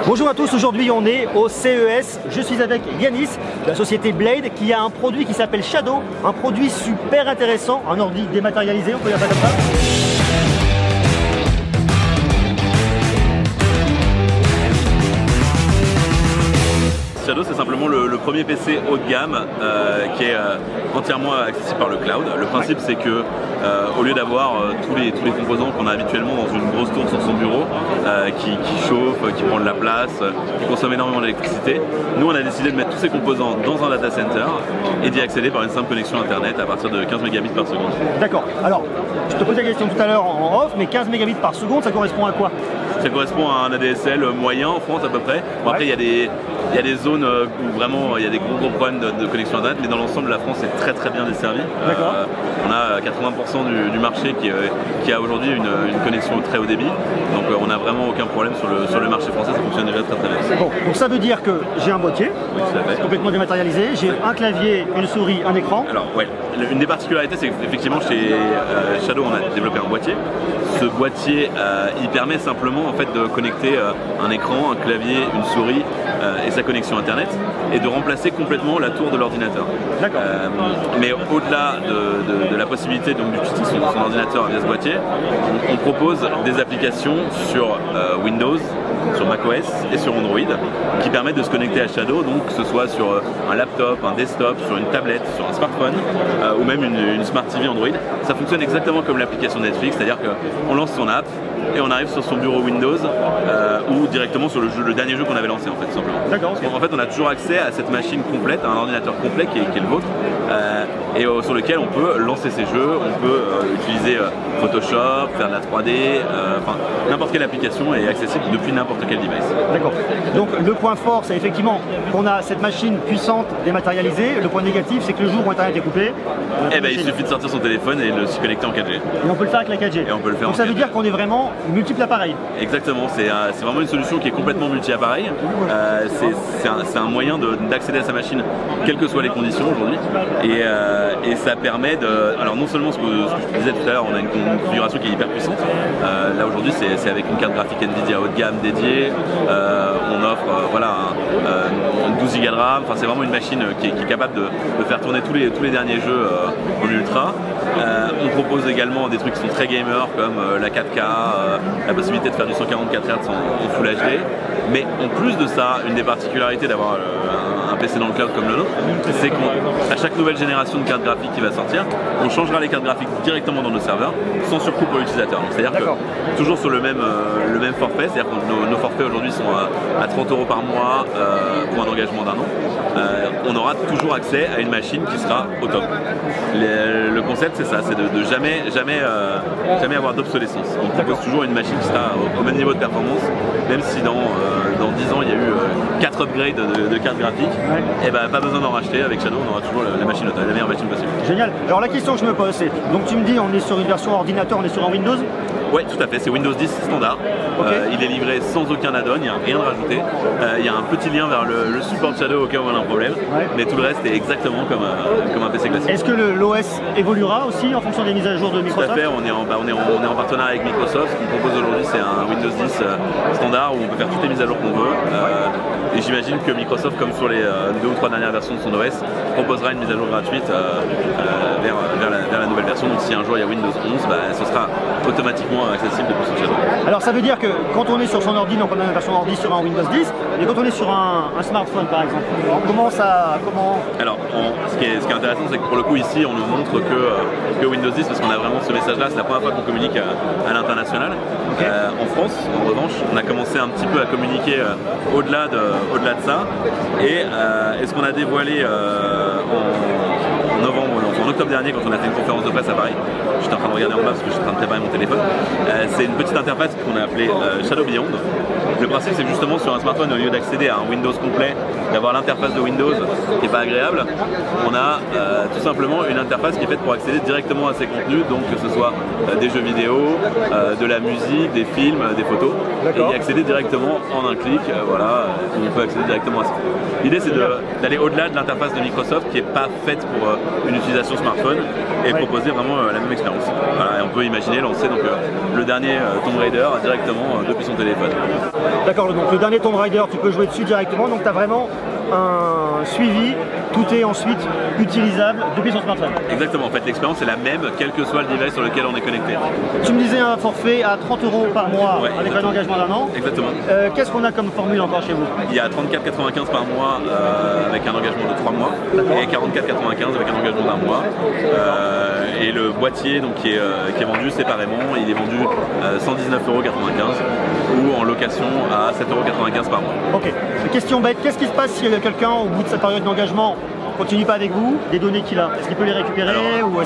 Bonjour à tous, aujourd'hui on est au CES, je suis avec Yanis de la société Blade qui a un produit qui s'appelle Shadow, un produit super intéressant, un ordi dématérialisé, on peut dire ça comme ça. Shadow, c'est simplement le premier PC haut de gamme qui est entièrement accessible par le cloud. Le principe, c'est que au lieu d'avoir tous les composants qu'on a habituellement dans une grosse tour sur son bureau, qui chauffe, qui prend de la place, qui consomme énormément d'électricité, nous on a décidé de mettre tous ces composants dans un data center et d'y accéder par une simple connexion internet à partir de 15 mégabits par seconde. D'accord. Alors, je te posais la question tout à l'heure en off, mais 15 mégabits par seconde, ça correspond à quoi? Ça correspond à un ADSL moyen en France à peu près. Bon, après, il y a des zones où vraiment il y a des gros problèmes de connexion internet, mais dans l'ensemble, la France est très bien desservie. On a 80% du marché qui a aujourd'hui une connexion très haut débit. Donc on n'a vraiment aucun problème sur le marché français, ça fonctionne déjà très bien. Bon, donc ça veut dire que j'ai un boîtier, complètement dématérialisé, j'ai un clavier, une souris, un écran. Alors ouais, une des particularités, c'est qu'effectivement chez Shadow, on a développé un boîtier. Ce boîtier, il permet simplement en fait de connecter un écran, un clavier, une souris et sa connexion internet et de remplacer complètement la tour de l'ordinateur. Mais au-delà de la possibilité d'utiliser son ordinateur via ce boîtier, on propose des applications sur Windows, sur macOS et sur Android qui permettent de se connecter à Shadow, donc que ce soit sur un laptop, un desktop, sur une tablette, sur un smartphone ou même une Smart TV Android. Ça fonctionne exactement comme l'application Netflix, c'est-à-dire qu'on lance son app et on arrive sur son bureau Windows ou directement sur le dernier jeu qu'on avait lancé en fait, simplement. D'accord. En fait, on a toujours accès à cette machine complète, à un ordinateur complet qui est le vôtre et sur lequel on peut lancer ses jeux, on peut utiliser Photoshop, faire de la 3D, enfin n'importe quelle application est accessible depuis n'importe quel device. D'accord. Donc le point fort, c'est effectivement qu'on a cette machine puissante dématérialisée. Le point négatif, c'est que le jour où Internet est coupé, il suffit de sortir son téléphone et de s'y connecter en 4G. Et on peut le faire avec la 4G. Et on peut le faire. Donc ça veut dire qu'on est vraiment multiple appareils. Exactement, c'est vraiment une solution qui est complètement multi-appareil. C'est un moyen d'accéder à sa machine, quelles que soient les conditions aujourd'hui. Et ça permet de... Alors non seulement ce que je disais tout à l'heure, on a une configuration qui est hyper puissante. Là aujourd'hui c'est avec une carte graphique Nvidia haut de gamme dédiée. On offre 12 Go de RAM. Enfin, c'est vraiment une machine qui est capable de faire tourner tous les derniers jeux en ultra. On propose également des trucs qui sont très gamers comme la 4K, la possibilité de faire du 144 Hz en Full HD. Mais en plus de ça, une des particularités d'avoir un PC dans le cloud comme le nôtre, c'est qu'à chaque nouvelle génération de carte graphique qui va sortir, on changera les cartes graphiques directement dans nos serveurs sans surcoût pour l'utilisateur. C'est-à-dire que toujours sur le même forfait, c'est-à-dire que nos forfaits aujourd'hui sont à 30 € par mois pour un engagement d'un an. On aura toujours accès à une machine qui sera au top. Le concept c'est ça, c'est de jamais avoir d'obsolescence. On propose toujours une machine qui sera au même niveau de performance, même si dans 10 ans il y a eu 4 upgrades de cartes graphiques, et pas besoin d'en racheter. Avec Shadow on aura toujours la machine au top, la meilleure machine possible. Génial. Alors la question que je me pose, c'est, donc tu me dis on est sur une version ordinateur, on est sur un Windows? Oui, tout à fait, c'est Windows 10 standard. Il est livré sans aucun add-on, il n'y a rien de rajouté. Il y a un petit lien vers le support Shadow au cas où on a un problème, mais tout le reste est exactement comme un PC classique. Est-ce que l'OS évoluera aussi en fonction des mises à jour de Microsoft? Tout à fait, on est en partenariat avec Microsoft. Ce qu'on propose aujourd'hui, c'est un Windows 10 standard où on peut faire toutes les mises à jour qu'on veut. Et j'imagine que Microsoft, comme sur les 2 ou 3 dernières versions de son OS, proposera une mise à jour gratuite vers la nouvelle version. Donc si un jour il y a Windows 11, ce sera automatiquement accessible depuis son Shadow. Alors ça veut dire que quand on est sur son ordi, donc on a une version ordi sur un Windows 10, et quand on est sur un smartphone par exemple, Alors ce qui est intéressant, c'est que pour le coup ici on nous montre que Windows 10, parce qu'on a vraiment ce message là, c'est la première fois qu'on communique à l'international. En France, en revanche, on a commencé un petit peu à communiquer au-delà de ça, et ce qu'on a dévoilé en octobre dernier, quand on a fait une conférence de presse à Paris, j'étais en train de regarder en bas parce que je suis en train de préparer mon téléphone, c'est une petite interface qu'on a appelée Shadow Beyond. Le principe, c'est que justement sur un smartphone, au lieu d'accéder à un Windows complet, d'avoir l'interface de Windows qui n'est pas agréable, on a tout simplement une interface qui est faite pour accéder directement à ces contenus, donc que ce soit des jeux vidéo, de la musique, des films, des photos, et y accéder directement en un clic. Voilà, on peut accéder directement à ça. L'idée c'est d'aller au-delà de l'interface de Microsoft qui n'est pas faite pour une utilisation smartphone et proposer vraiment la même expérience. Voilà, et on peut imaginer lancer donc, le dernier Tomb Raider directement depuis son téléphone. D'accord, donc le dernier Tomb Raider, tu peux jouer dessus directement, donc tu as vraiment un suivi, tout est ensuite utilisable depuis son smartphone. Exactement, en fait l'expérience est la même quel que soit le device sur lequel on est connecté. Tu me disais un forfait à 30 € par mois avec un engagement d'1 an. Exactement. Qu'est-ce qu'on a comme formule encore chez vous? Il y a 34,95 par mois avec un engagement de 3 mois et 44,95 avec un engagement d'1 mois. Et le boîtier donc, qui est vendu séparément, il est vendu 119,95 € ou en location à 7,95 € par mois. Ok. Question bête, qu'est-ce qui se passe si quelqu'un au bout de sa période d'engagement continue pas avec vous, des données qu'il a, est-ce qu'il peut les récupérer?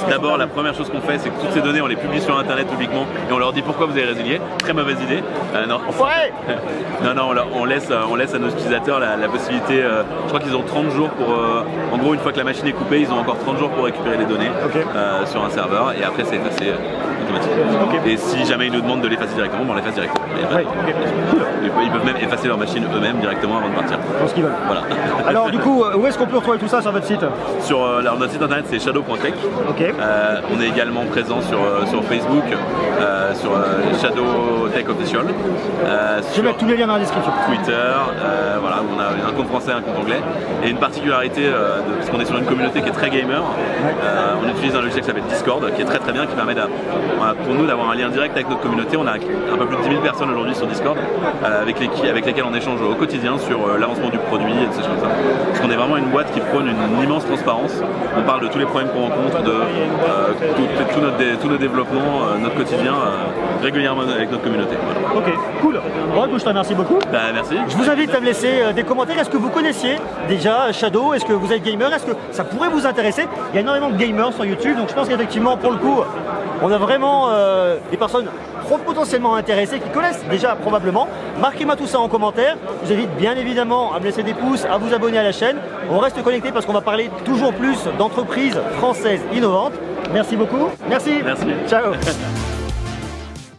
D'abord, la première chose qu'on fait, c'est que toutes ces données, on les publie sur internet publiquement et on leur dit pourquoi vous avez résilié. Très mauvaise idée. Non. Ouais. non, on laisse à nos utilisateurs la possibilité. Je crois qu'ils ont 30 jours pour. En gros, une fois que la machine est coupée, ils ont encore 30 jours pour récupérer les données sur un serveur et après, c'est effacé automatiquement. Et si jamais ils nous demandent de l'effacer directement, on l'efface directement. Ils peuvent même effacer leur machine eux-mêmes directement avant de partir. Dans ce qu'ils veulent. Voilà. Alors, du coup, où est-ce qu'on peut retrouver tout ça sur votre site? Sur notre site internet, c'est shadow.tech. On est également présent sur Facebook, sur Shadow Tech Official. Je vais mettre tous les liens dans la description. Twitter, voilà, on a un compte français, un compte anglais. Et une particularité, parce qu'on est sur une communauté qui est très gamer, on utilise un logiciel qui s'appelle Discord, qui est très très bien, qui permet pour nous d'avoir un lien direct avec notre communauté. On a un peu plus de 10 000 personnes aujourd'hui sur Discord, avec lesquelles on échange au quotidien sur l'avancement du produit et ces choses-là. Parce qu'on est vraiment une boîte qui prône une immense transparence. On parle de tous les problèmes qu'on rencontre, de tout notre développement, notre quotidien, régulièrement avec notre communauté. Voilà. Ok, cool. Bon, je te remercie beaucoup. Merci. Je vous invite à me laisser des commentaires. Est-ce que vous connaissiez déjà Shadow? Est-ce que vous êtes gamer? Est-ce que ça pourrait vous intéresser? Il y a énormément de gamers sur YouTube, donc je pense qu'effectivement, pour le coup, on a vraiment des personnes potentiellement intéressés, qui connaissent déjà probablement. Marquez-moi tout ça en commentaire. Je vous invite bien évidemment à me laisser des pouces, à vous abonner à la chaîne. On reste connectés parce qu'on va parler toujours plus d'entreprises françaises innovantes. Merci beaucoup. Merci. Merci. Ciao.